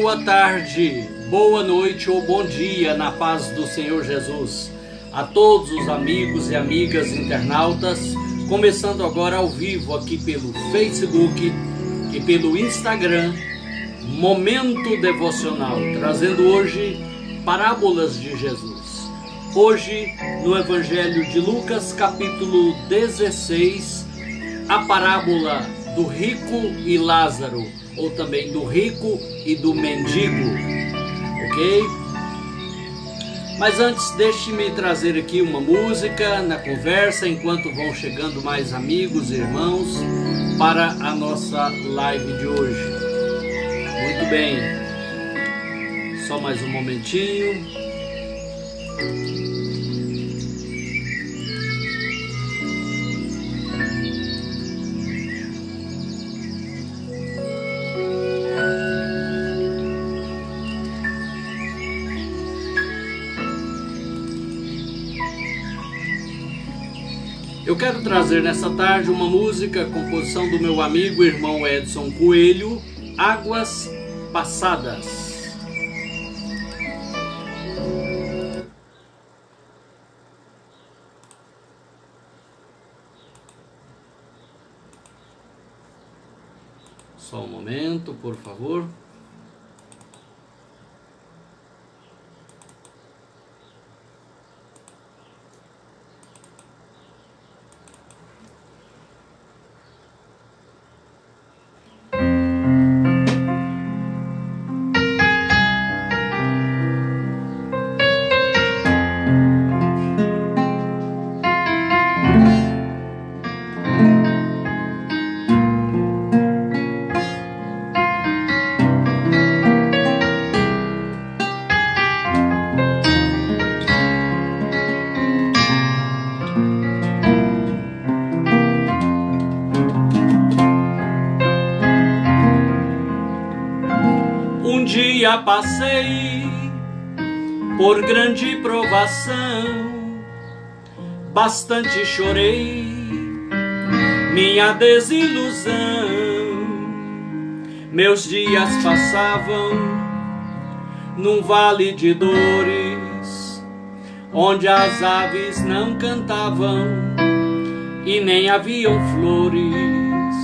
boa tarde, boa noite ou bom dia na paz do Senhor Jesus a todos os amigos e amigas internautas, começando agora ao vivo aqui pelo Facebook e pelo Instagram, Momento Devocional, trazendo hoje parábolas de Jesus. Hoje no Evangelho de Lucas, capítulo 16, a parábola do rico e Lázaro, ou também do rico e do mendigo, ok? Mas antes, deixe-me trazer aqui uma música na conversa, enquanto vão chegando mais amigos e irmãos para a nossa live de hoje. Muito bem, só mais um momentinho. Eu quero trazer nessa tarde uma música, composição do meu amigo e irmão Edson Coelho, Águas Passadas. Só um momento, por favor. Passei por grande provação, bastante chorei minha desilusão. Meus dias passavam num vale de dores, onde as aves não cantavam e nem haviam flores.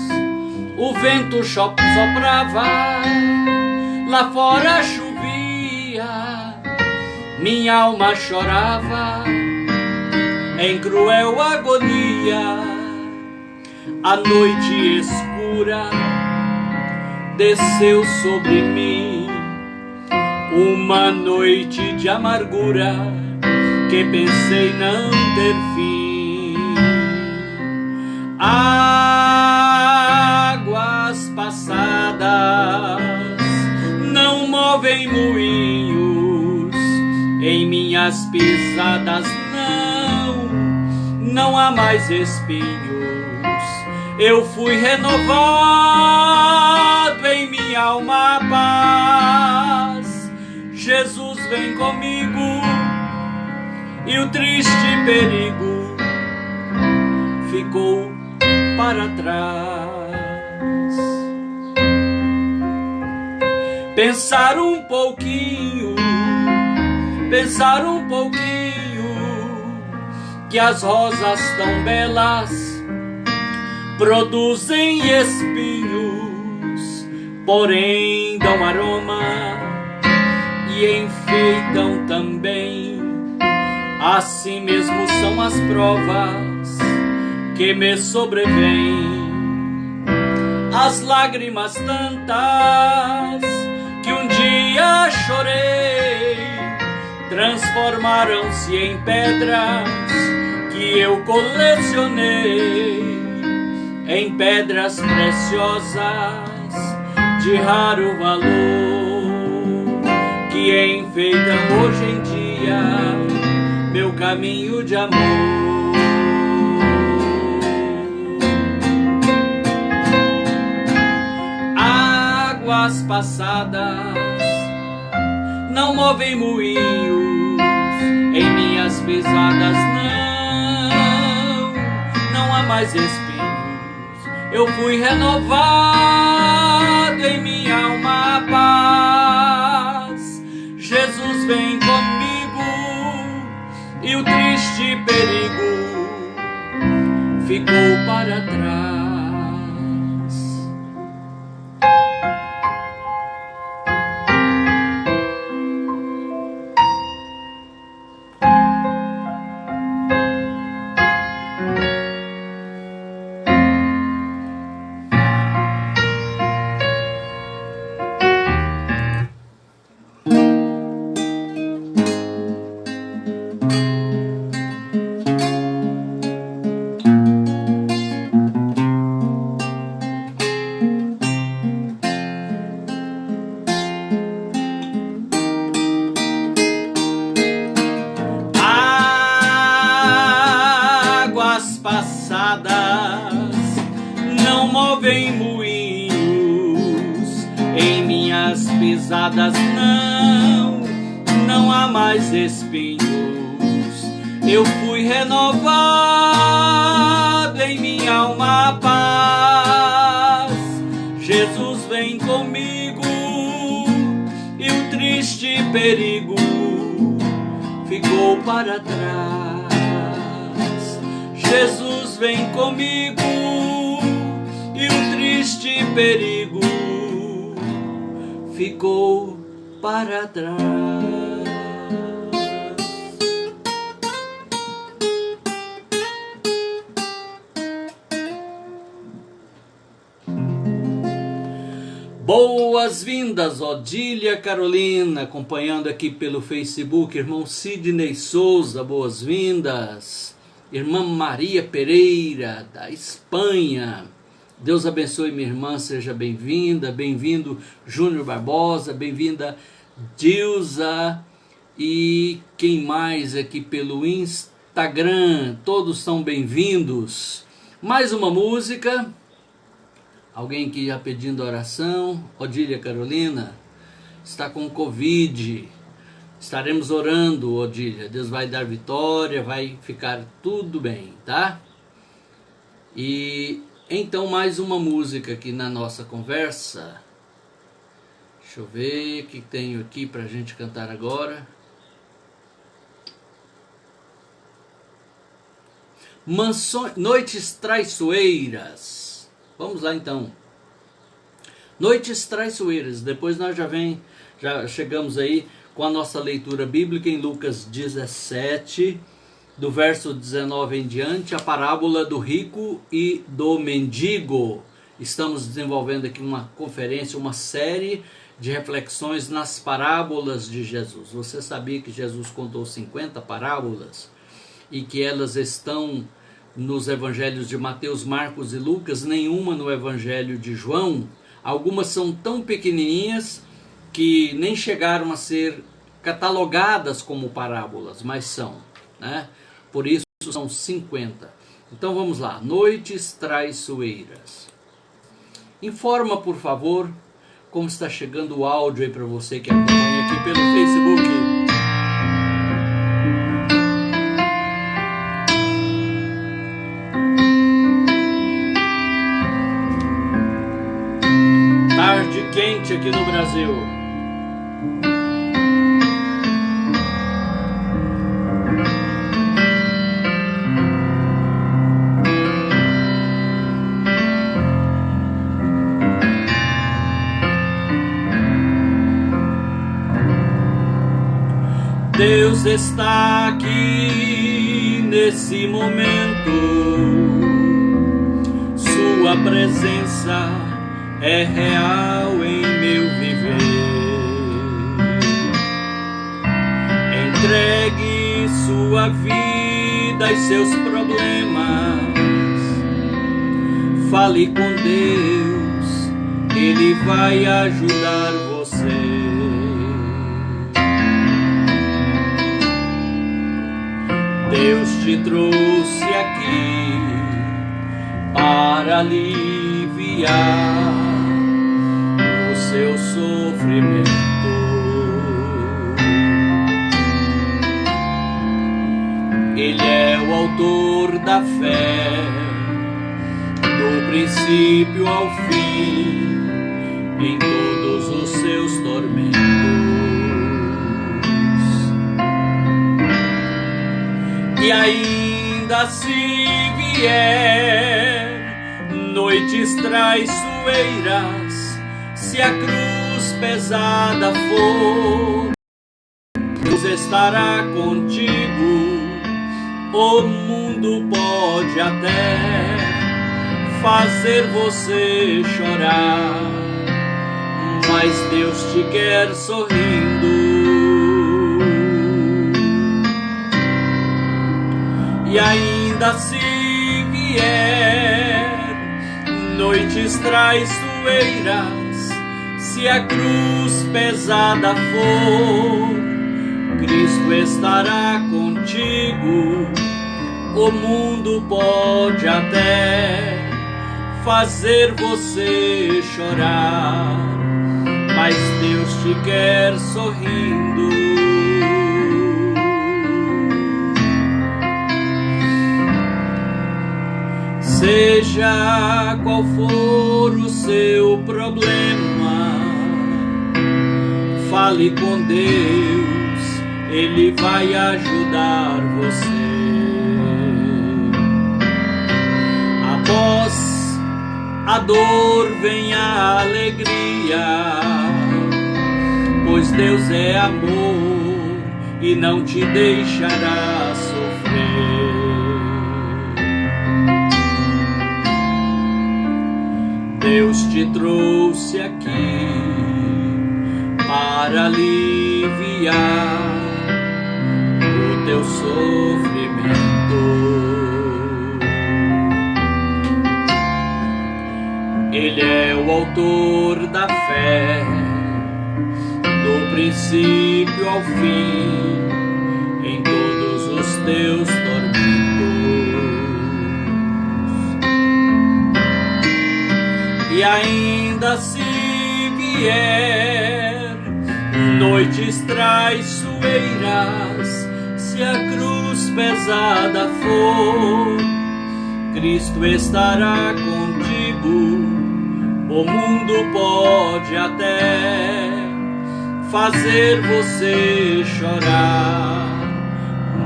O vento soprava, lá fora chovia, minha alma chorava em cruel agonia. A noite escura desceu sobre mim, uma noite de amargura que pensei não ter fim. Águas passadas não movem moinhos, em minhas pisadas não há mais espinhos. Eu fui renovado em minha alma paz. Jesus vem comigo e o triste perigo ficou para trás. Pensar um pouquinho, que as rosas tão belas produzem espinhos, porém dão aroma e enfeitam também. Assim mesmo são as provas que me sobrevêm, as lágrimas tantas que um dia chorei, transformaram-se em pedras que eu colecionei, em pedras preciosas de raro valor, que enfeitam hoje em dia meu caminho de amor. Águas passadas não movem moinhos, em minhas pisadas não há mais espinhos. Eu fui renovado em minha alma paz. triste perigo ficou para trás. Não movem moinhos em minhas pisadas, não há mais espinhos. Eu fui renovado em minha alma paz. Jesus vem comigo e o triste perigo ficou para trás. Jesus vem comigo e o triste perigo ficou para trás. Boas-vindas, Odília Carolina, acompanhando aqui pelo Facebook. Irmão Sidney Souza, boas-vindas. Irmã Maria Pereira, da Espanha. Deus abençoe minha irmã, seja bem-vinda. Bem-vindo Júnior Barbosa, bem-vinda Dilza. E quem mais aqui pelo Instagram? Todos são bem-vindos. Mais uma música. Alguém que ia pedindo oração. Odília Carolina está com Covid. Estaremos orando, Odília. Deus vai dar vitória, vai ficar tudo bem, tá? E então mais uma música aqui na nossa conversa. Deixa eu ver o que tenho aqui pra gente cantar agora. Noites Traiçoeiras. Vamos lá então. Noites Traiçoeiras. Depois nós já chegamos aí com a nossa leitura bíblica em Lucas 17, do verso 19 em diante, a parábola do rico e do mendigo. Estamos desenvolvendo aqui uma conferência, uma série de reflexões nas parábolas de Jesus. Você sabia que Jesus contou 50 parábolas e que elas estão nos evangelhos de Mateus, Marcos e Lucas, nenhuma no evangelho de João? Algumas são tão pequenininhas que nem chegaram a ser catalogadas como parábolas, mas são, né? Por isso são 50. Então vamos lá. Noites Traiçoeiras. Informa, por favor, como está chegando o áudio aí para você que acompanha aqui pelo Facebook. Tarde quente aqui no Brasil. Deus está aqui nesse momento, Sua presença é real em meu viver. Entregue sua vida e seus problemas, fale com Deus, Ele vai ajudar você. Deus te trouxe aqui para aliviar o seu sofrimento. Ele é o autor da fé, do princípio ao fim, em todos os seus tormentos. E ainda se vier noites traiçoeiras, se a cruz pesada for, Deus estará contigo. O mundo pode até fazer você chorar, mas Deus te quer sorrindo. E ainda se vier noites traiçoeiras, se a cruz pesada for, Cristo estará contigo. O mundo pode até fazer você chorar, mas Deus te quer sorrindo. Seja qual for o seu problema, fale com Deus, Ele vai ajudar você. Após a dor vem a alegria, pois Deus é amor e não te deixará sofrer. Deus te trouxe aqui para aliviar o teu sofrimento. Ele é o autor da fé, do princípio ao fim, em todos os teus tormentos. E ainda se vier noites traiçoeiras, se a cruz pesada for, Cristo estará contigo. O mundo pode até fazer você chorar,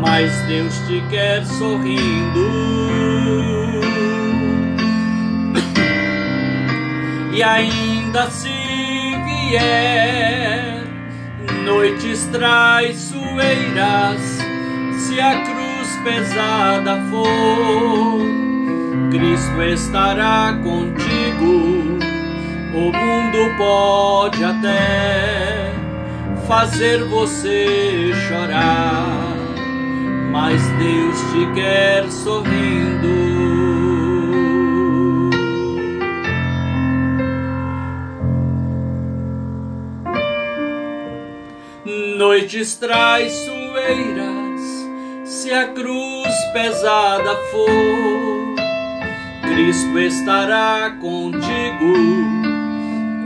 mas Deus te quer sorrindo. E ainda se vier noites traiçoeiras, se a cruz pesada for, Cristo estará contigo. O mundo pode até fazer você chorar, mas Deus te quer sorrindo. Noites traiçoeiras, se a cruz pesada for, Cristo estará contigo.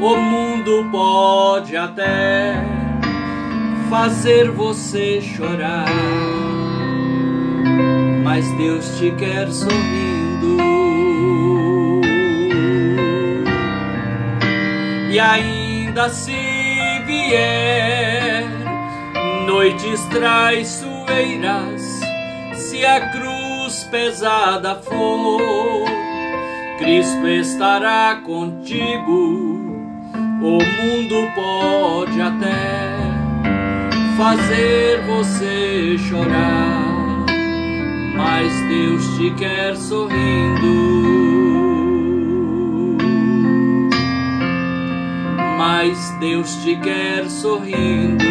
O mundo pode até fazer você chorar, mas Deus te quer sorrindo. E ainda se vier noites traiçoeiras, se a cruz pesada for, Cristo estará contigo. O mundo pode até fazer você chorar, mas Deus te quer sorrindo. Mas Deus te quer sorrindo.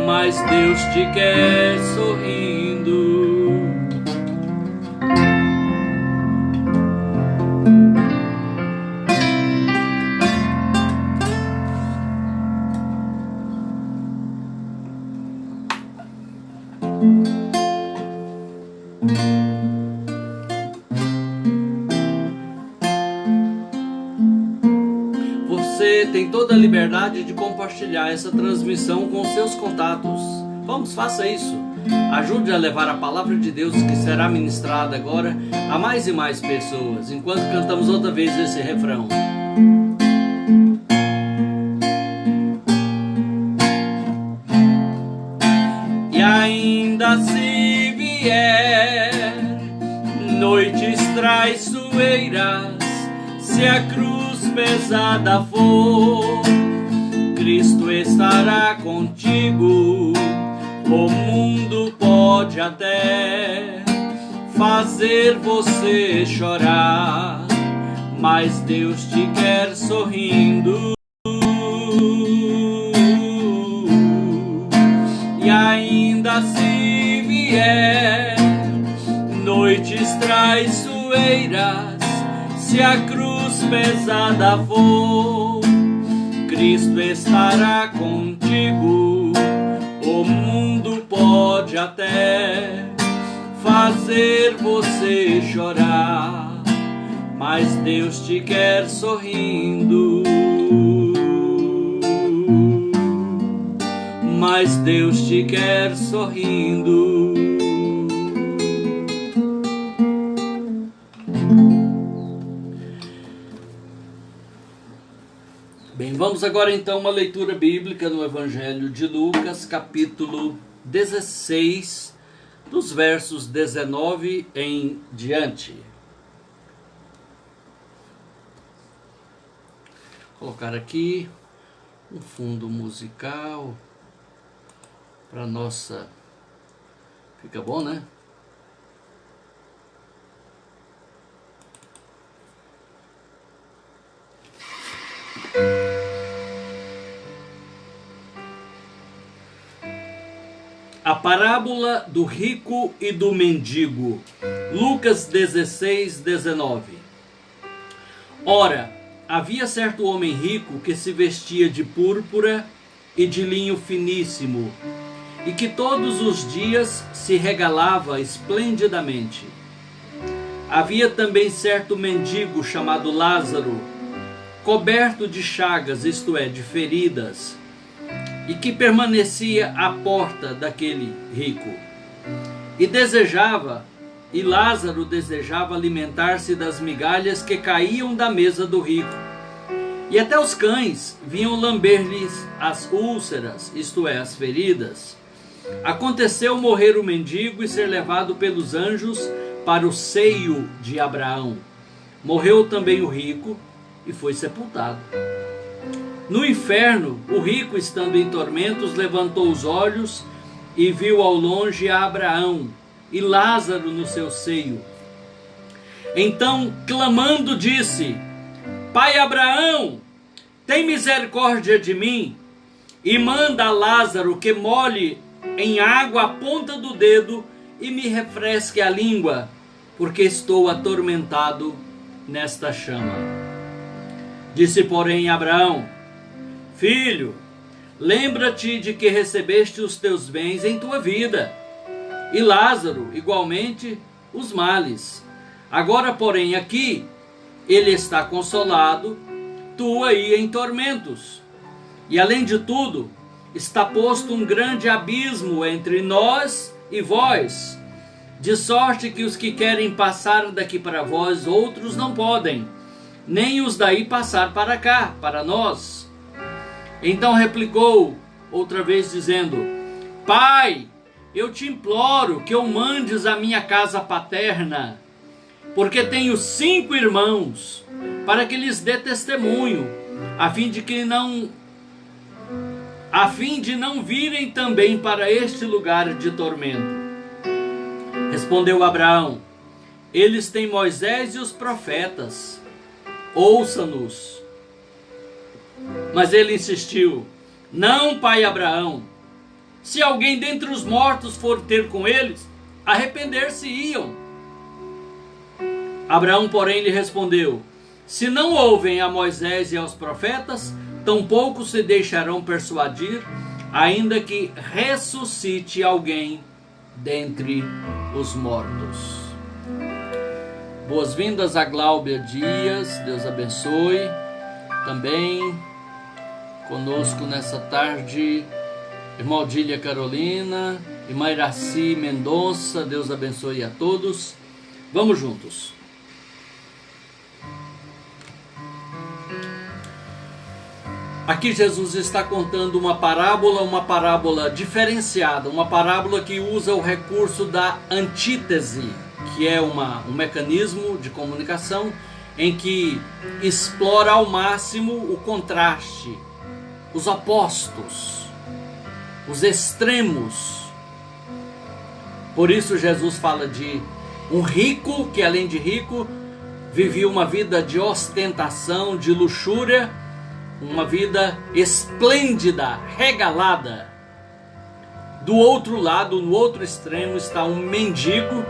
Mas Deus te quer sorrindo. Você tem toda a liberdade de compartilhar essa transmissão com seus contatos. Vamos, faça isso. Ajude a levar a palavra de Deus que será ministrada agora a mais e mais pessoas, enquanto cantamos outra vez esse refrão. ainda se vier noites traiçoeiras, se a cruz pesada for, Cristo estará contigo. O mundo pode até fazer você chorar, mas Deus te quer sorrindo. E ainda se vier noites traiçoeiras, se a cruz pesada for, Cristo estará contigo. O mundo pode até fazer você chorar, mas Deus te quer sorrindo. Mas Deus te quer sorrindo. Bem, vamos agora então uma leitura bíblica no Evangelho de Lucas, capítulo 16, dos versos 19 em diante. Vou colocar aqui um fundo musical para nossa... Fica bom, né? A parábola do rico e do mendigo. Lucas 16, 19. Ora, havia certo homem rico que se vestia de púrpura e de linho finíssimo, e que todos os dias se regalava esplendidamente. Havia também certo mendigo chamado Lázaro, coberto de chagas, isto é, de feridas, e que permanecia à porta daquele rico. E Lázaro desejava alimentar-se das migalhas que caíam da mesa do rico. E até os cães vinham lamber-lhes as úlceras, isto é, as feridas. Aconteceu morrer o mendigo e ser levado pelos anjos para o seio de Abraão. Morreu também o rico e foi sepultado. No inferno, o rico, estando em tormentos, levantou os olhos e viu ao longe a Abraão e Lázaro no seu seio. Então, clamando, disse: Pai Abraão, tem misericórdia de mim e manda a Lázaro que molhe em água a ponta do dedo e me refresque a língua, porque estou atormentado nesta chama. Disse, porém, Abraão: Filho, lembra-te de que recebeste os teus bens em tua vida, e Lázaro, igualmente, os males. Agora, porém, aqui ele está consolado, tu aí em tormentos. E além de tudo, está posto um grande abismo entre nós e vós, de sorte que os que querem passar daqui para vós, outros não podem, nem os daí passar para cá, para nós. Então replicou outra vez, dizendo: Pai, eu te imploro que eu mandes a minha casa paterna, porque tenho 5 irmãos, para que lhes dê testemunho, a fim de não virem também para este lugar de tormento. Respondeu Abraão: Eles têm Moisés e os profetas, ouça-nos. Mas ele insistiu: Não, pai Abraão, se alguém dentre os mortos for ter com eles, arrepender-se-iam. Abraão, porém, lhe respondeu: Se não ouvem a Moisés e aos profetas, tampouco se deixarão persuadir, ainda que ressuscite alguém dentre os mortos. Boas-vindas a Gláudia Dias, Deus abençoe. Também conosco nessa tarde, irmã Odília Carolina, irmã Iraci Mendonça, Deus abençoe a todos. Vamos juntos. Aqui Jesus está contando uma parábola diferenciada, uma parábola que usa o recurso da antítese, que é um mecanismo de comunicação em que explora ao máximo o contraste, os opostos, os extremos. Por isso Jesus fala de um rico que, além de rico, vivia uma vida de ostentação, de luxúria, uma vida esplêndida, regalada. Do outro lado, no outro extremo, está um mendigo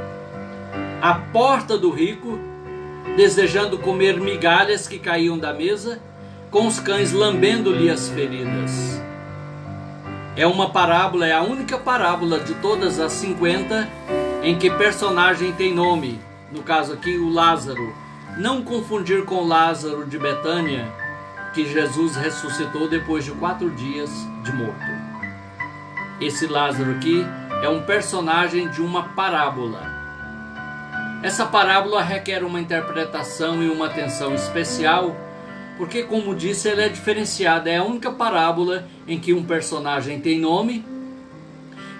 à porta do rico, desejando comer migalhas que caíam da mesa, com os cães lambendo-lhe as feridas. É uma parábola, é a única parábola de todas as 50 em que personagem tem nome. No caso aqui, o Lázaro. Não confundir com Lázaro de Betânia, que Jesus ressuscitou depois de 4 dias de morto. Esse Lázaro aqui é um personagem de uma parábola. Essa parábola requer uma interpretação e uma atenção especial, porque, como disse, ela é diferenciada. É a única parábola em que um personagem tem nome,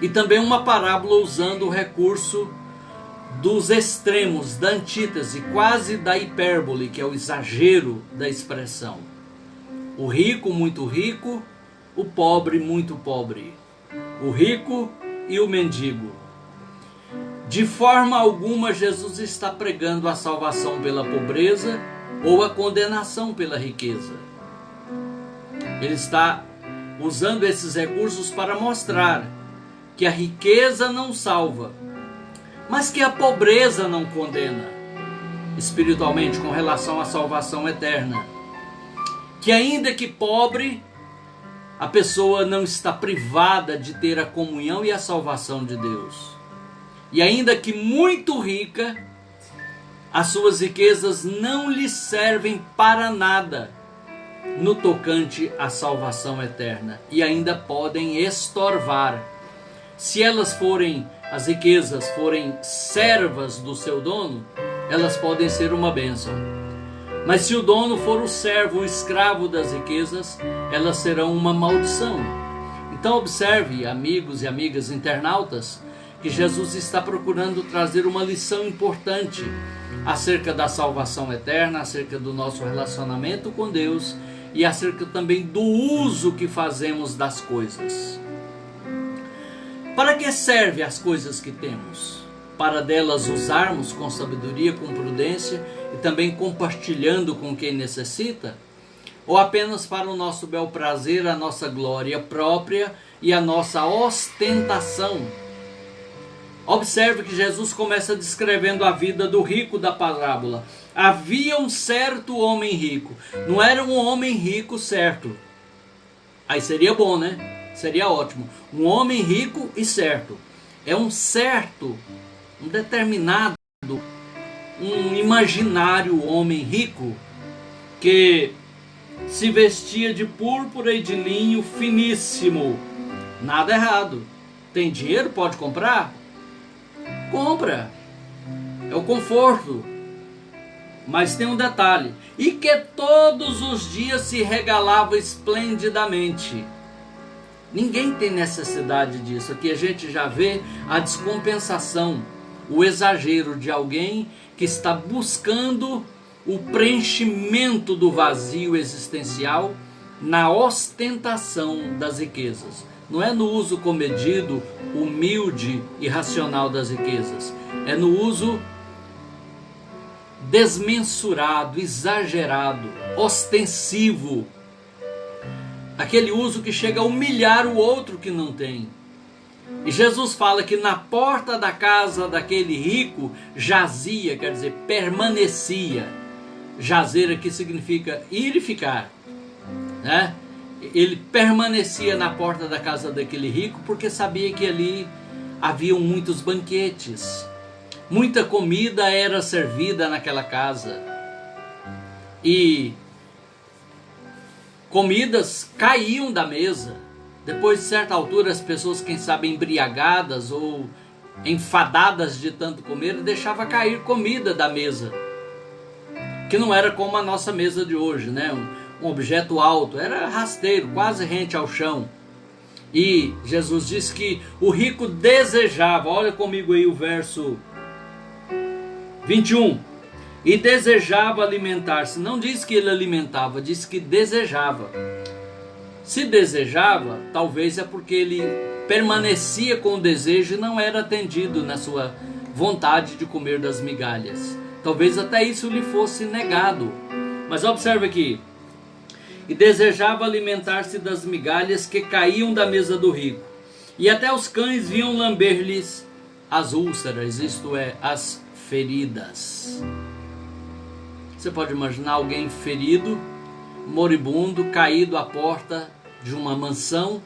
e também uma parábola usando o recurso dos extremos, da antítese, quase da hipérbole, que é o exagero da expressão. O rico, muito rico, o pobre, muito pobre. O rico e o mendigo. De forma alguma, Jesus está pregando a salvação pela pobreza ou a condenação pela riqueza. Ele está usando esses recursos para mostrar que a riqueza não salva, mas que a pobreza não condena, espiritualmente, com relação à salvação eterna. Que ainda que pobre, a pessoa não está privada de ter a comunhão e a salvação de Deus. E ainda que muito rica, as suas riquezas não lhe servem para nada no tocante à salvação eterna, e ainda podem estorvar. Se as riquezas forem servas do seu dono, elas podem ser uma bênção. Mas se o dono for o servo, o escravo das riquezas, elas serão uma maldição. Então observe, amigos e amigas internautas, que Jesus está procurando trazer uma lição importante acerca da salvação eterna, acerca do nosso relacionamento com Deus e acerca também do uso que fazemos das coisas. Para que servem as coisas que temos? Para delas usarmos com sabedoria, com prudência e também compartilhando com quem necessita? Ou apenas para o nosso bel prazer, a nossa glória própria e a nossa ostentação? Observe que Jesus começa descrevendo a vida do rico da parábola. Havia um certo homem rico. Não era um homem rico certo. Aí seria bom, né? Seria ótimo. Um homem rico e certo. É um certo, um determinado, um imaginário homem rico que se vestia de púrpura e de linho finíssimo. Nada errado. Tem dinheiro? Pode comprar? Compra. É o conforto. Mas tem um detalhe. E que todos os dias se regalava esplendidamente. Ninguém tem necessidade disso. Aqui a gente já vê a descompensação, o exagero de alguém que está buscando o preenchimento do vazio existencial na ostentação das riquezas. Não é no uso comedido, humilde e racional das riquezas. É no uso desmensurado, exagerado, ostensivo. Aquele uso que chega a humilhar o outro que não tem. E Jesus fala que na porta da casa daquele rico jazia, quer dizer, permanecia. Jazer aqui significa ir e ficar, né? Ele permanecia na porta da casa daquele rico porque sabia que ali haviam muitos banquetes. Muita comida era servida naquela casa. E comidas caíam da mesa. Depois de certa altura, as pessoas, quem sabe embriagadas ou enfadadas de tanto comer, deixavam cair comida da mesa. Que não era como a nossa mesa de hoje, né? um objeto alto, era rasteiro, quase rente ao chão. E Jesus disse que o rico desejava, olha comigo aí o verso 21, e desejava alimentar-se. Não diz que ele alimentava, diz que desejava. Se desejava, talvez é porque ele permanecia com o desejo e não era atendido na sua vontade de comer das migalhas. Talvez até isso lhe fosse negado. Mas observe aqui. E desejava alimentar-se das migalhas que caíam da mesa do rico. E até os cães vinham lamber-lhes as úlceras, isto é, as feridas. Você pode imaginar alguém ferido, moribundo, caído à porta de uma mansão,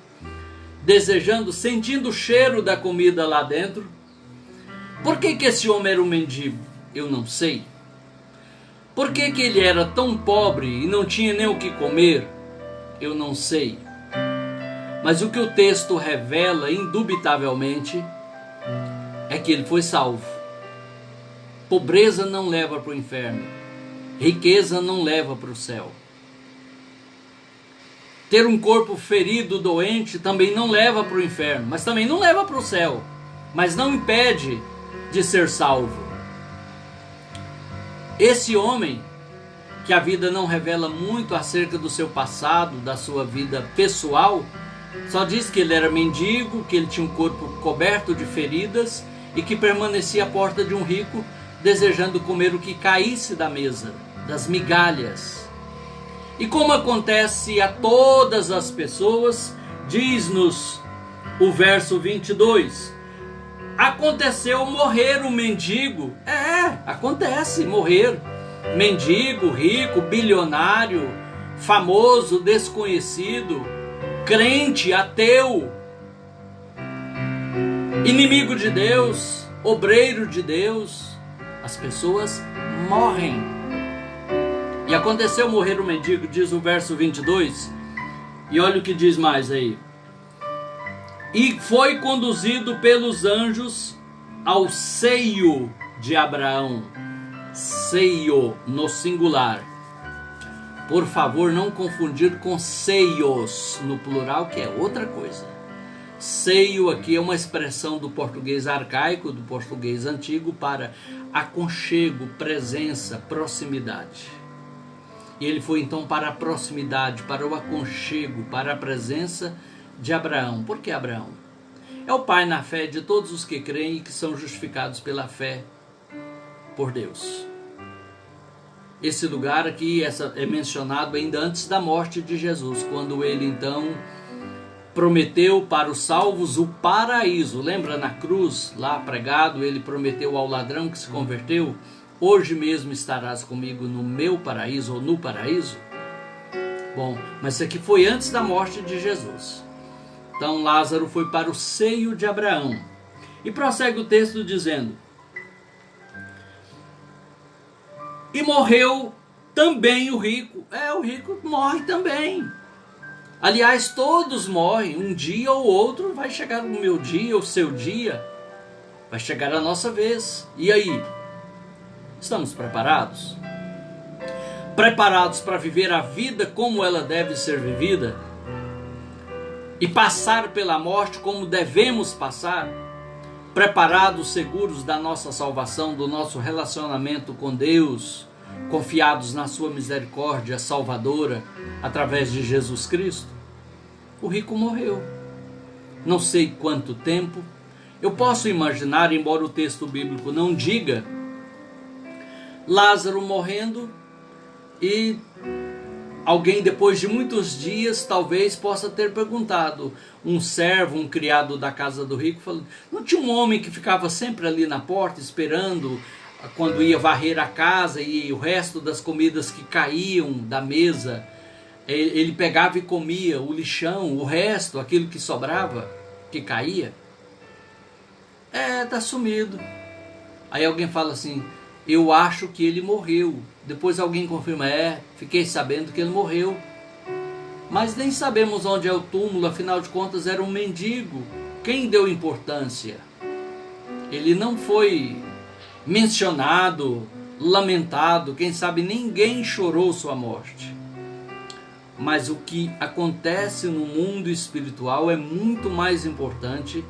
desejando, sentindo o cheiro da comida lá dentro. Por que esse homem era um mendigo? Eu não sei. Por que ele era tão pobre e não tinha nem o que comer? Eu não sei. Mas o que o texto revela, indubitavelmente, é que ele foi salvo. Pobreza não leva para o inferno. Riqueza não leva para o céu. Ter um corpo ferido, doente, também não leva para o inferno, mas também não leva para o céu. Mas não impede de ser salvo. Esse homem, que a vida não revela muito acerca do seu passado, da sua vida pessoal, só diz que ele era mendigo, que ele tinha um corpo coberto de feridas e que permanecia à porta de um rico, desejando comer o que caísse da mesa, das migalhas. E como acontece a todas as pessoas, diz-nos o verso 22, aconteceu morrer o mendigo. Acontece morrer. Mendigo, rico, bilionário, famoso, desconhecido, crente, ateu, inimigo de Deus, obreiro de Deus. As pessoas morrem. E aconteceu morrer o mendigo, diz o verso 22. E olha o que diz mais aí. E foi conduzido pelos anjos ao seio de Abraão. Seio no singular. Por favor, não confundir com seios no plural, que é outra coisa. Seio aqui é uma expressão do português arcaico, do português antigo, para aconchego, presença, proximidade. E ele foi então para a proximidade, para o aconchego, para a presença de Abraão. Por que Abraão? É o pai na fé de todos os que creem e que são justificados pela fé por Deus. Esse lugar aqui é mencionado ainda antes da morte de Jesus, quando ele então prometeu para os salvos o paraíso. Lembra na cruz, lá pregado, ele prometeu ao ladrão que se converteu: hoje mesmo estarás comigo no meu paraíso, ou no paraíso. Bom, mas isso aqui foi antes da morte de Jesus. Então Lázaro foi para o seio de Abraão. E prossegue o texto dizendo: e morreu também o rico. O rico morre também. Aliás, todos morrem. Um dia ou outro vai chegar o meu dia, o seu dia. Vai chegar a nossa vez. E aí? Estamos preparados? Preparados para viver a vida como ela deve ser vivida? E passar pela morte como devemos passar? Preparados, seguros da nossa salvação, do nosso relacionamento com Deus, confiados na sua misericórdia salvadora através de Jesus Cristo? O rico morreu. Não sei quanto tempo. Eu posso imaginar, embora o texto bíblico não diga, Lázaro morrendo e alguém depois de muitos dias talvez possa ter perguntado, um servo, um criado da casa do rico, falando: não tinha um homem que ficava sempre ali na porta esperando quando ia varrer a casa e o resto das comidas que caíam da mesa, ele pegava e comia o lixão, o resto, aquilo que sobrava, que caía? Tá sumido. Aí alguém fala assim: eu acho que ele morreu. Depois alguém confirma: fiquei sabendo que ele morreu. Mas nem sabemos onde é o túmulo, afinal de contas era um mendigo. Quem deu importância? Ele não foi mencionado, lamentado, quem sabe ninguém chorou sua morte. Mas o que acontece no mundo espiritual é muito mais importante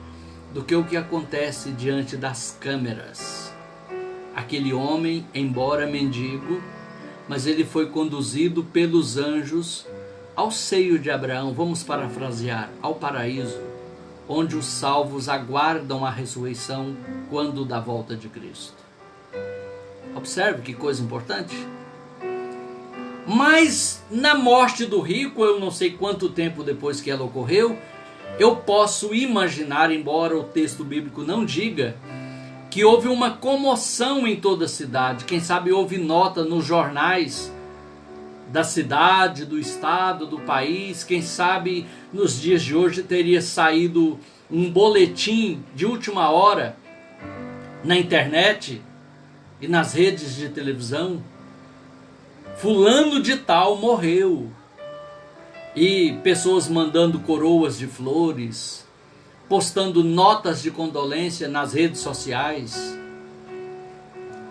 do que o que acontece diante das câmeras. Aquele homem, embora mendigo, mas ele foi conduzido pelos anjos ao seio de Abraão, vamos parafrasear, ao paraíso, onde os salvos aguardam a ressurreição quando da volta de Cristo. Observe que coisa importante. Mas na morte do rico, eu não sei quanto tempo depois que ela ocorreu, eu posso imaginar, embora o texto bíblico não diga, que houve uma comoção em toda a cidade. Quem sabe houve nota nos jornais da cidade, do estado, do país. Quem sabe nos dias de hoje teria saído um boletim de última hora na internet e nas redes de televisão. Fulano de tal morreu. E pessoas mandando coroas de flores, postando notas de condolência nas redes sociais.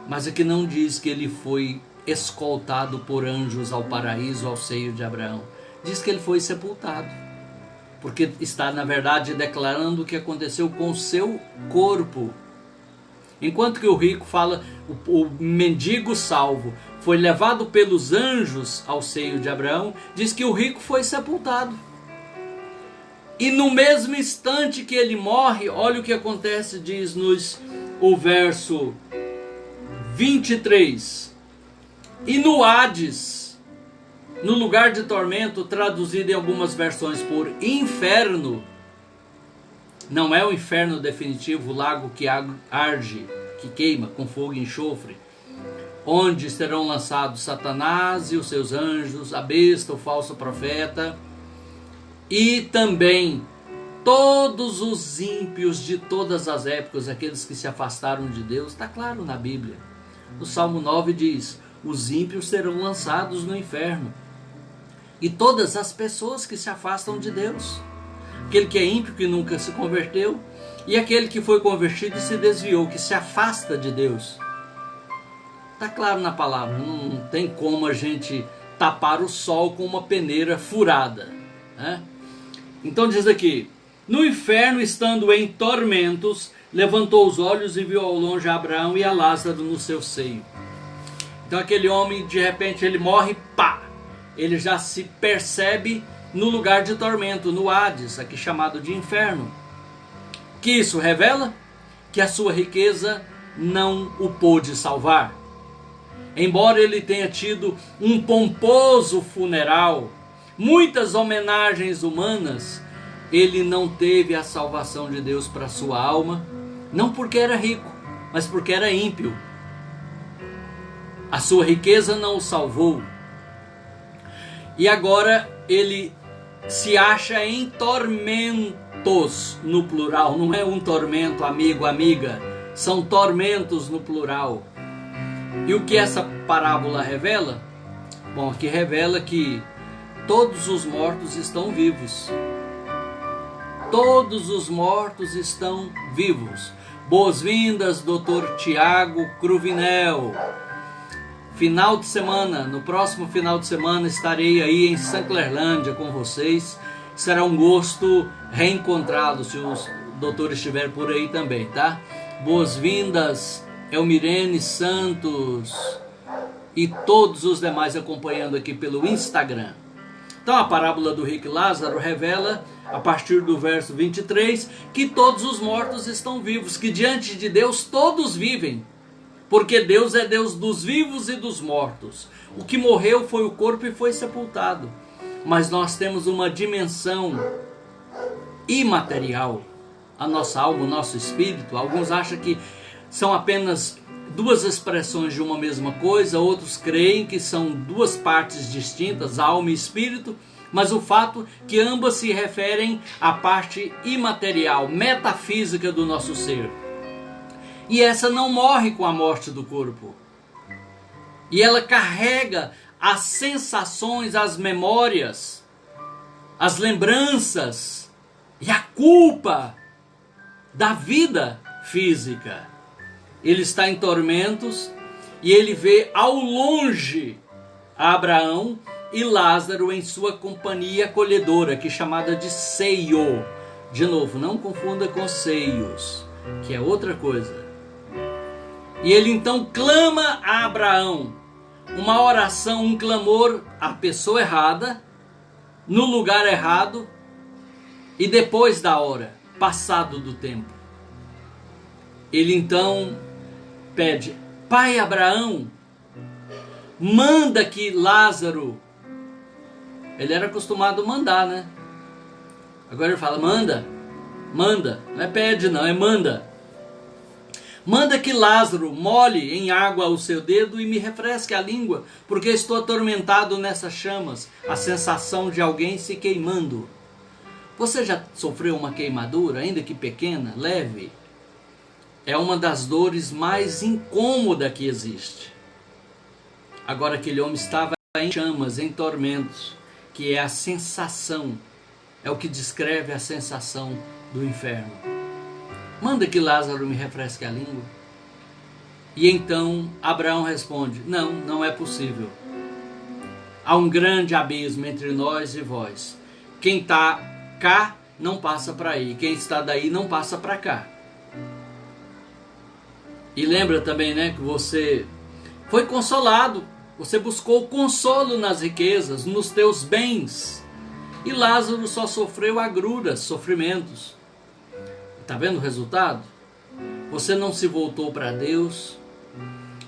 Mas aqui não diz que ele foi escoltado por anjos ao paraíso, ao seio de Abraão. Diz que ele foi sepultado. Porque está, na verdade, declarando o que aconteceu com o seu corpo. Enquanto que o rico fala, o mendigo salvo foi levado pelos anjos ao seio de Abraão, diz que o rico foi sepultado. E no mesmo instante que ele morre, olha o que acontece, diz-nos o verso 23. E no Hades, no lugar de tormento, traduzido em algumas versões por inferno, não é o inferno definitivo, o lago que arde, que queima com fogo e enxofre, onde serão lançados Satanás e os seus anjos, a besta, o falso profeta, e também todos os ímpios de todas as épocas, aqueles que se afastaram de Deus. Está claro na Bíblia. O Salmo 9 diz: os ímpios serão lançados no inferno. E todas as pessoas que se afastam de Deus. Aquele que é ímpio, que nunca se converteu, e aquele que foi convertido e se desviou, que se afasta de Deus. Está claro na palavra, não tem como a gente tapar o sol com uma peneira furada, né? Então diz aqui: no inferno, estando em tormentos, levantou os olhos e viu ao longe a Abraão e a Lázaro no seu seio. Então aquele homem, de repente, ele morre, pá! Ele já se percebe no lugar de tormento, no Hades, aqui chamado de inferno. Que isso revela? Que a sua riqueza não o pôde salvar. Embora ele tenha tido um pomposo funeral, muitas homenagens humanas, ele não teve a salvação de Deus para sua alma, não porque era rico, mas porque era ímpio. A sua riqueza não o salvou. E agora ele se acha em tormentos, no plural. Não é um tormento, amigo, amiga. São tormentos no plural. E o que essa parábola revela? Bom, aqui revela que todos os mortos estão vivos. Todos os mortos estão vivos. Boas-vindas, Dr. Tiago Cruvinel. Final de semana, no próximo final de semana estarei aí em Sanclerlândia com vocês. Será um gosto reencontrá-lo, se o doutor estiver por aí também, tá? Boas-vindas, Elmirene Santos e todos os demais acompanhando aqui pelo Instagram. Então a parábola do rico e Lázaro revela, a partir do verso 23, que todos os mortos estão vivos, que diante de Deus todos vivem. Porque Deus é Deus dos vivos e dos mortos. O que morreu foi o corpo e foi sepultado. Mas nós temos uma dimensão imaterial. A nossa alma, o nosso espírito. Alguns acham que são apenas duas expressões de uma mesma coisa. Outros creem que são duas partes distintas, alma e espírito. Mas o fato é que ambas se referem à parte imaterial, metafísica do nosso ser. E essa não morre com a morte do corpo. E ela carrega as sensações, as memórias, as lembranças e a culpa da vida física. Ele está em tormentos e ele vê ao longe a Abraão e Lázaro em sua companhia acolhedora, que é chamada de seio. De novo, não confunda com seios, que é outra coisa. E ele então clama a Abraão, uma oração, um clamor à pessoa errada, no lugar errado, e depois da hora, passado do tempo. Ele então pede: Pai Abraão, manda que Lázaro... Ele era acostumado a mandar, né? Agora ele fala: manda, manda. Não é pede não, é manda. Manda que Lázaro molhe em água o seu dedo e me refresque a língua, porque estou atormentado nessas chamas, a sensação de alguém se queimando. Você já sofreu uma queimadura, ainda que pequena, leve? É uma das dores mais incômodas que existe. Agora aquele homem estava em chamas, em tormentos, que é a sensação, é o que descreve a sensação do inferno. Manda que Lázaro me refresque a língua. E então Abraão responde: não, não é possível. Há um grande abismo entre nós e vós. Quem está cá não passa para aí, quem está daí não passa para cá. E lembra também, né, que você foi consolado, você buscou consolo nas riquezas, nos teus bens. E Lázaro só sofreu agruras, sofrimentos. Está vendo o resultado? Você não se voltou para Deus,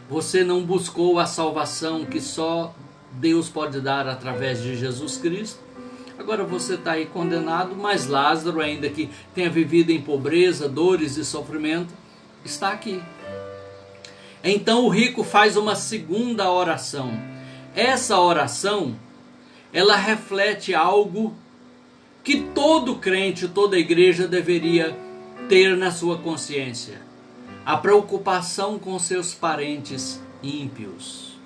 você não buscou a salvação que só Deus pode dar através de Jesus Cristo. Agora você está aí condenado, mas Lázaro, ainda que tenha vivido em pobreza, dores e sofrimento, está aqui. Então o rico faz uma segunda oração. Essa oração, ela reflete algo que todo crente, toda igreja deveria ter na sua consciência: a preocupação com seus parentes ímpios.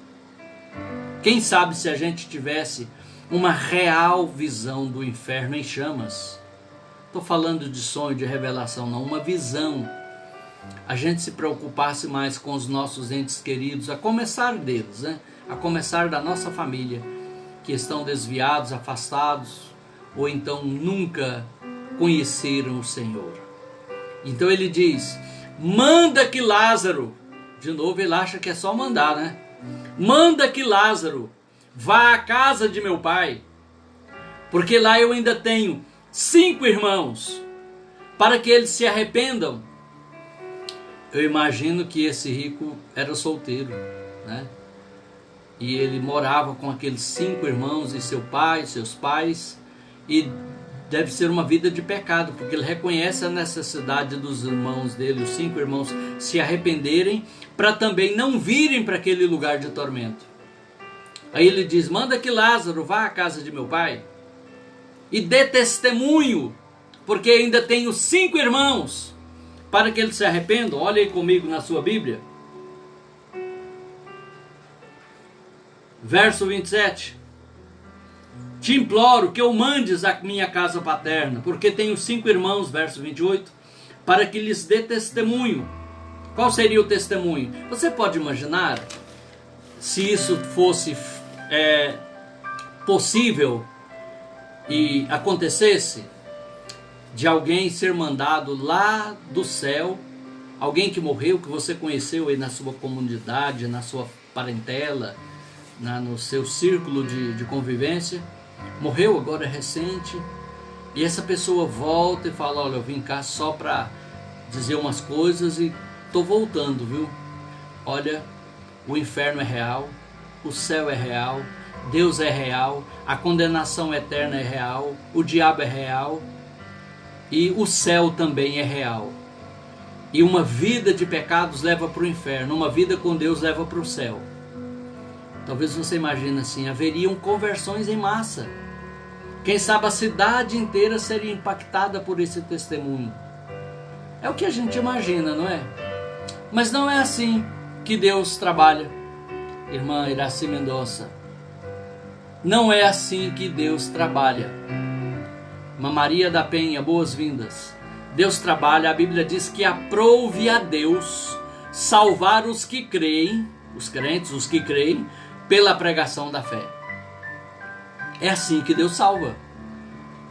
Quem sabe se a gente tivesse uma real visão do inferno em chamas. Estou falando de sonho, de revelação, não, uma visão. A gente se preocupasse mais com os nossos entes queridos, a começar deles, né? A começar da nossa família, que estão desviados, afastados, ou então nunca conheceram o Senhor. Então ele diz: manda que Lázaro, de novo ele acha que é só mandar, né? Manda que Lázaro vá à casa de meu pai, porque lá eu ainda tenho 5 irmãos, para que eles se arrependam. Eu imagino que esse rico era solteiro, né? E ele morava com aqueles 5 irmãos e seu pai, seus pais, e deve ser uma vida de pecado, porque ele reconhece a necessidade dos irmãos dele, os 5 irmãos, se arrependerem, para também não virem para aquele lugar de tormento. Aí ele diz: manda que Lázaro vá à casa de meu pai e dê testemunho, porque ainda tenho 5 irmãos, para que eles se arrependam. Olha aí comigo na sua Bíblia. Verso 27. Te imploro que eu mandes à minha casa paterna, porque tenho 5 irmãos, verso 28, para que lhes dê testemunho. Qual seria o testemunho? Você pode imaginar se isso fosse possível e acontecesse, de alguém ser mandado lá do céu, alguém que morreu, que você conheceu aí na sua comunidade, na sua parentela, no seu círculo de convivência, morreu agora recente, e essa pessoa volta e fala: olha, eu vim cá só para dizer umas coisas e estou voltando, viu? Olha, o inferno é real, o céu é real, Deus é real, a condenação eterna é real, o diabo é real, e o céu também é real. E uma vida de pecados leva para o inferno, uma vida com Deus leva para o céu. Talvez você imagine assim: haveriam conversões em massa. Quem sabe a cidade inteira seria impactada por esse testemunho. É o que a gente imagina, não é? Mas não é assim que Deus trabalha, irmã Iraci Mendonça. Não é assim que Deus trabalha. Irmã Maria da Penha, boas-vindas. Deus trabalha, a Bíblia diz que aprouve a Deus salvar os que creem, os crentes, os que creem, pela pregação da fé. É assim que Deus salva.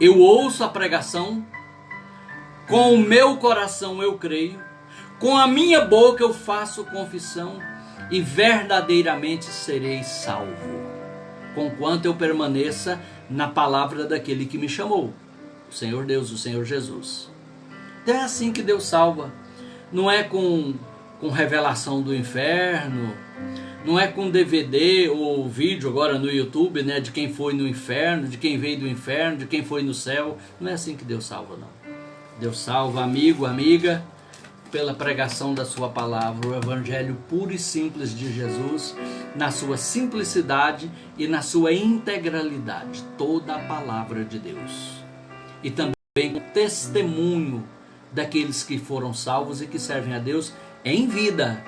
Eu ouço a pregação, com o meu coração eu creio, com a minha boca eu faço confissão e verdadeiramente serei salvo, conquanto eu permaneça na palavra daquele que me chamou, o Senhor Deus, o Senhor Jesus. Então é assim que Deus salva. Não é com revelação do inferno, não é com DVD ou vídeo agora no YouTube, né, de quem foi no inferno, de quem veio do inferno, de quem foi no céu. Não é assim que Deus salva, não. Deus salva, amigo, amiga, pela pregação da sua palavra, o evangelho puro e simples de Jesus, na sua simplicidade e na sua integralidade, toda a palavra de Deus. E também o testemunho daqueles que foram salvos e que servem a Deus em vida.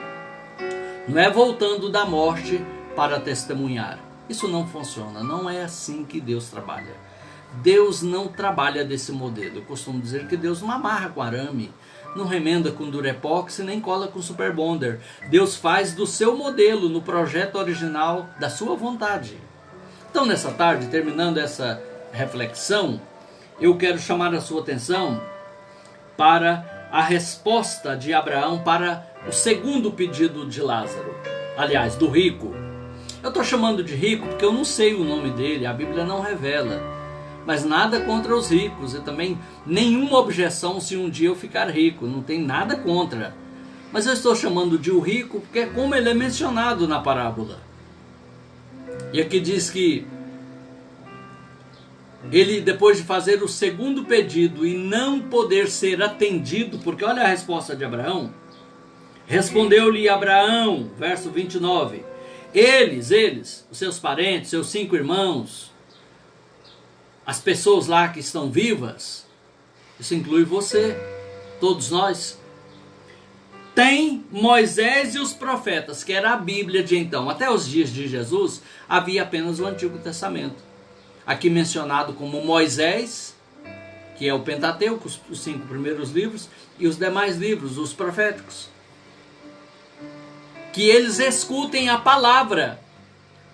Não é voltando da morte para testemunhar. Isso não funciona, não é assim que Deus trabalha. Deus não trabalha desse modelo. Eu costumo dizer que Deus não amarra com arame, não remenda com durepox e nem cola com super bonder. Deus faz do seu modelo, no projeto original da sua vontade. Então nessa tarde, terminando essa reflexão, eu quero chamar a sua atenção para a resposta de Abraão para o segundo pedido de Lázaro, aliás, do rico. Eu estou chamando de rico porque eu não sei o nome dele, a Bíblia não revela. Mas nada contra os ricos e também nenhuma objeção se um dia eu ficar rico, não tem nada contra. Mas eu estou chamando de o rico porque é como ele é mencionado na parábola. E aqui diz que ele, depois de fazer o segundo pedido e não poder ser atendido, porque olha a resposta de Abraão. Respondeu-lhe Abraão, verso 29, eles, os seus parentes, seus 5 irmãos, as pessoas lá que estão vivas, isso inclui você, todos nós, tem Moisés e os profetas, que era a Bíblia de então. Até os dias de Jesus havia apenas o Antigo Testamento. Aqui mencionado como Moisés, que é o Pentateuco, os 5 primeiros livros, e os demais livros, os proféticos. Que eles escutem a palavra.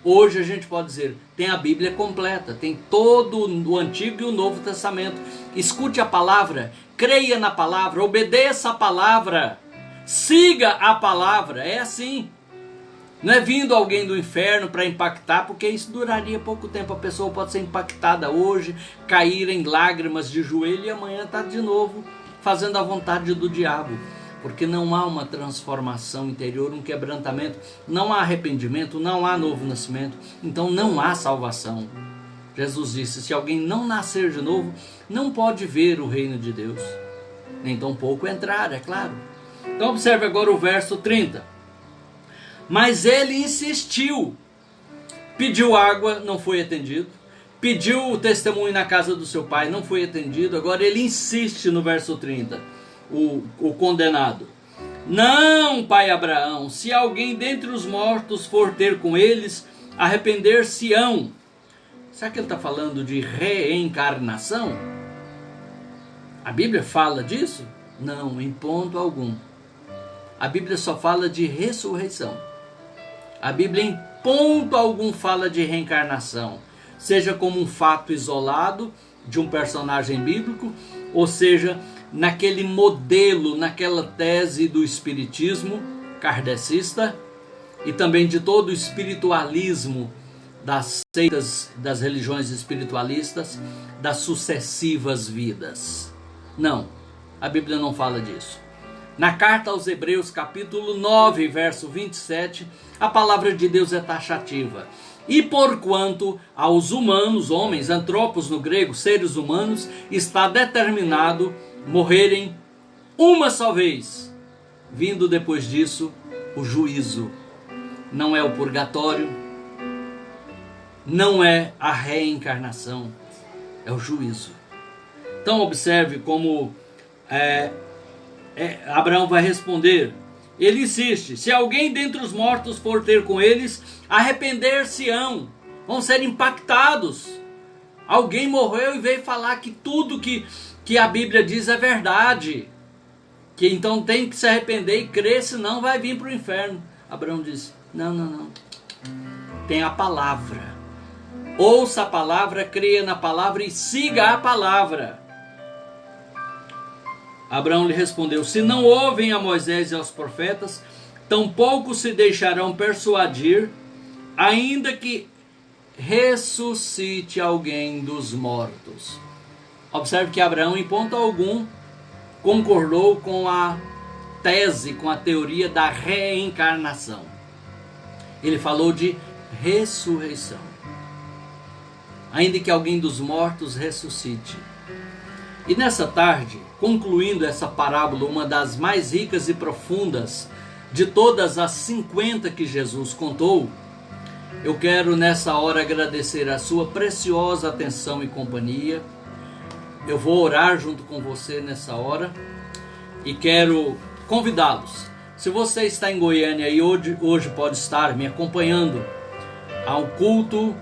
Hoje a gente pode dizer, tem a Bíblia completa, tem todo o Antigo e o Novo Testamento. Escute a palavra, creia na palavra, obedeça a palavra, siga a palavra, é assim. Não é vindo alguém do inferno para impactar, porque isso duraria pouco tempo. A pessoa pode ser impactada hoje, cair em lágrimas de joelho e amanhã está de novo fazendo a vontade do diabo. Porque não há uma transformação interior, um quebrantamento, não há arrependimento, não há novo nascimento, então não há salvação. Jesus disse, se alguém não nascer de novo, não pode ver o reino de Deus, nem tampouco entrar, é claro. Então observe agora o verso 30. Mas ele insistiu, pediu água, não foi atendido, pediu o testemunho na casa do seu pai, não foi atendido, agora ele insiste no verso 30, o condenado. Não, pai Abraão, se alguém dentre os mortos for ter com eles, arrepender-se-ão. Será que ele está falando de reencarnação? A Bíblia fala disso? Não, em ponto algum. A Bíblia só fala de ressurreição. A Bíblia em ponto algum fala de reencarnação, seja como um fato isolado de um personagem bíblico, ou seja, naquele modelo, naquela tese do espiritismo kardecista e também de todo o espiritualismo das seitas, das religiões espiritualistas, das sucessivas vidas. Não, a Bíblia não fala disso. Na carta aos Hebreus, capítulo 9, verso 27, a palavra de Deus é taxativa. E porquanto aos humanos, homens, antropos no grego, seres humanos, está determinado morrerem uma só vez, vindo depois disso o juízo. Não é o purgatório, não é a reencarnação, é o juízo. Então observe como Abraão vai responder. Ele insiste, se alguém dentre os mortos for ter com eles, arrepender-se-ão, vão ser impactados. Alguém morreu e veio falar que tudo que a Bíblia diz é verdade, que então tem que se arrepender e crer, senão vai vir para o inferno. Abraão diz, não, tem a palavra. Ouça a palavra, creia na palavra e siga a palavra. Abraão lhe respondeu: se não ouvem a Moisés e aos profetas, tampouco se deixarão persuadir, ainda que ressuscite alguém dos mortos. Observe que Abraão, em ponto algum, concordou com a tese, com a teoria da reencarnação. Ele falou de ressurreição. Ainda que alguém dos mortos ressuscite. E nessa tarde, concluindo essa parábola, uma das mais ricas e profundas de todas as 50 que Jesus contou, eu quero nessa hora agradecer a sua preciosa atenção e companhia. Eu vou orar junto com você nessa hora e quero convidá-los. Se você está em Goiânia e hoje pode estar me acompanhando ao culto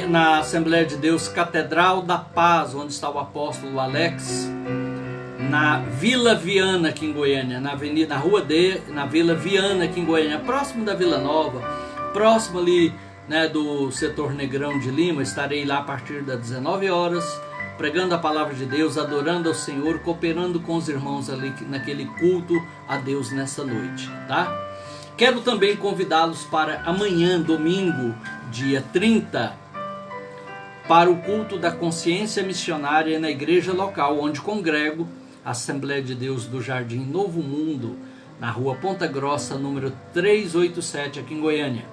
na Assembleia de Deus Catedral da Paz, onde está o apóstolo Alex, na Vila Viana aqui em Goiânia, na Vila Viana aqui em Goiânia, próximo da Vila Nova, próximo ali, né, do setor Negrão de Lima. Estarei lá a partir das 19 horas, pregando a palavra de Deus, adorando ao Senhor, cooperando com os irmãos ali naquele culto a Deus nessa noite, tá? Quero também convidá-los para amanhã, domingo, dia 30, para o culto da consciência missionária na igreja local, onde congrego, a Assembleia de Deus do Jardim Novo Mundo, na rua Ponta Grossa, número 387, aqui em Goiânia.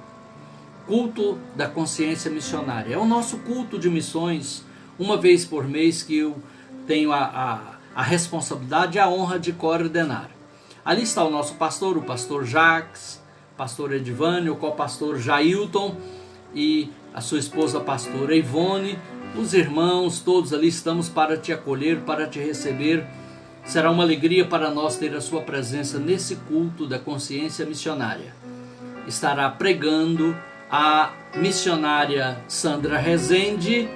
Culto da consciência missionária. É o nosso culto de missões, uma vez por mês, que eu tenho a responsabilidade e a honra de coordenar. Ali está o nosso pastor, o pastor Jacques, pastor Edivânio, o co-pastor Jailton e a sua esposa, a pastora Ivone, os irmãos, todos ali estamos para te acolher, para te receber. Será uma alegria para nós ter a sua presença nesse culto da consciência missionária. Estará pregando a missionária Sandra Rezende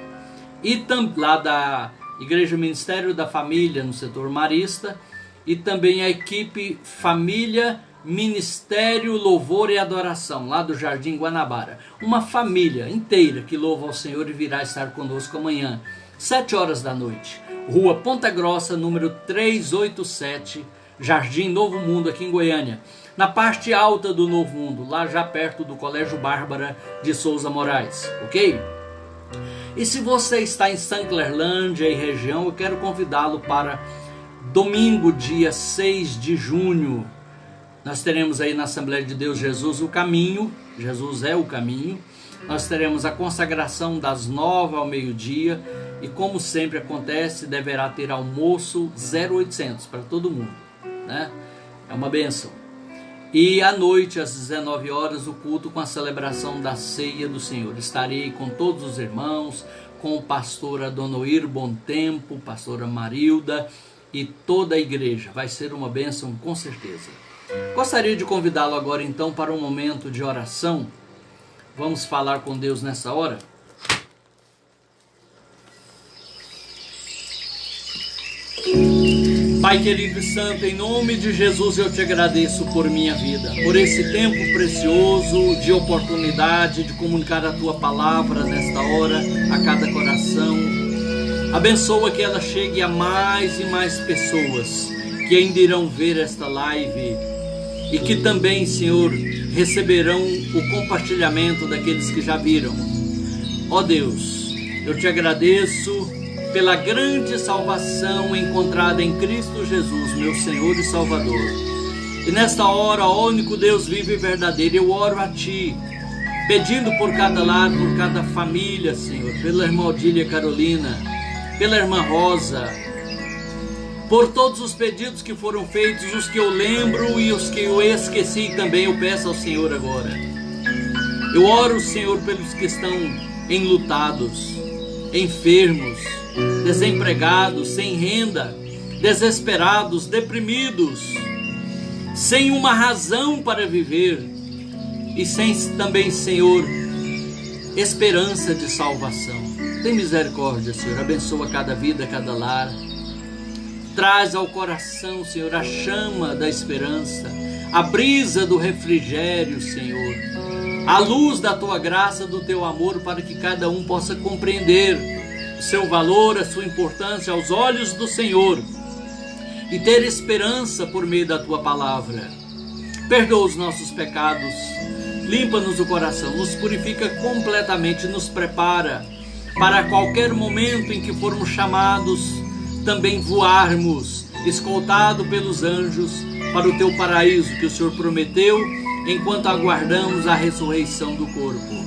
e lá da Igreja Ministério da Família, no setor marista, e também a equipe Família Ministério Louvor e Adoração, lá do Jardim Guanabara. Uma família inteira que louva ao Senhor e virá estar conosco amanhã, 7 horas da noite. Rua Ponta Grossa, número 387, Jardim Novo Mundo, aqui em Goiânia. Na parte alta do Novo Mundo, lá já perto do Colégio Bárbara de Souza Moraes, ok? E se você está em Sanclerlândia e região, eu quero convidá-lo para domingo, dia 6 de junho. Nós teremos aí na Assembleia de Deus Jesus o Caminho, Jesus é o Caminho. Nós teremos a consagração das 9 ao meio-dia e, como sempre acontece, deverá ter almoço 0800 para todo mundo, né? É uma bênção. E à noite, às 19 horas, o culto com a celebração da Ceia do Senhor. Estarei com todos os irmãos, com o pastor Adonoir Bom Tempo, pastora Marilda e toda a igreja. Vai ser uma bênção, com certeza. Gostaria de convidá-lo agora então para um momento de oração. Vamos falar com Deus nessa hora? Pai querido e santo, em nome de Jesus eu te agradeço por minha vida, por esse tempo precioso de oportunidade de comunicar a tua palavra nesta hora a cada coração. Abençoa que ela chegue a mais e mais pessoas que ainda irão ver esta live e que também, Senhor, receberão o compartilhamento daqueles que já viram. Ó Deus, eu te agradeço pela grande salvação encontrada em Cristo Jesus, meu Senhor e Salvador. E nesta hora, ó único Deus vivo e verdadeiro, eu oro a Ti, pedindo por cada lado, por cada família, Senhor, pela irmã Odília Carolina, pela irmã Rosa, por todos os pedidos que foram feitos, os que eu lembro e os que eu esqueci também, eu peço ao Senhor agora. Eu oro, Senhor, pelos que estão enlutados, enfermos, desempregados, sem renda, desesperados, deprimidos, sem uma razão para viver e sem também, Senhor, esperança de salvação. Tem misericórdia, Senhor, abençoa cada vida, cada lar. Traz ao coração, Senhor, a chama da esperança, a brisa do refrigério, Senhor. à luz da tua graça, do teu amor, para que cada um possa compreender o seu valor, a sua importância aos olhos do Senhor e ter esperança por meio da tua palavra. Perdoa os nossos pecados, limpa-nos o coração, nos purifica completamente, nos prepara para qualquer momento em que formos chamados, também voarmos, escoltado pelos anjos, para o teu paraíso que o Senhor prometeu, enquanto aguardamos a ressurreição do corpo.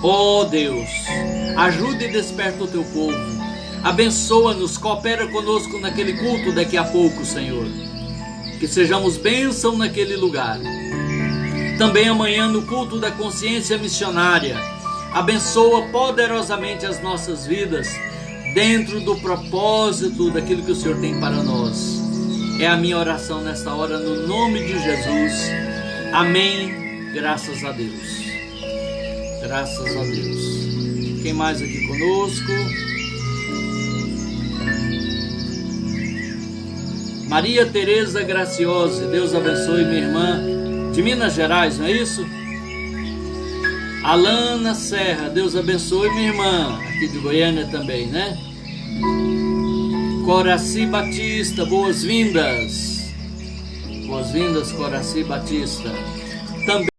Ó Deus, ajuda e desperta o teu povo, abençoa-nos, coopera conosco naquele culto daqui a pouco, Senhor, que sejamos bênção naquele lugar. Também amanhã no culto da consciência missionária, abençoa poderosamente as nossas vidas, dentro do propósito daquilo que o Senhor tem para nós. É a minha oração nesta hora, no nome de Jesus. Amém. Graças a Deus. Graças a Deus. Quem mais aqui conosco? Maria Tereza Graciosa, Deus abençoe, minha irmã, de Minas Gerais, não é isso? Alana Serra, Deus abençoe, minha irmã, aqui de Goiânia também, né? Coraci Batista, boas-vindas. Boas-vindas, Coraci Batista. Também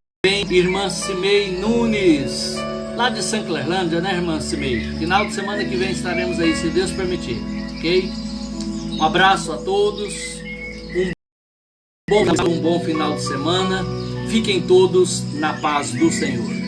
irmã Cimei Nunes, lá de Sanclerlândia, né, irmã Cimei? Final de semana que vem estaremos aí, se Deus permitir, ok? Um abraço a todos, um bom final de semana. Fiquem todos na paz do Senhor.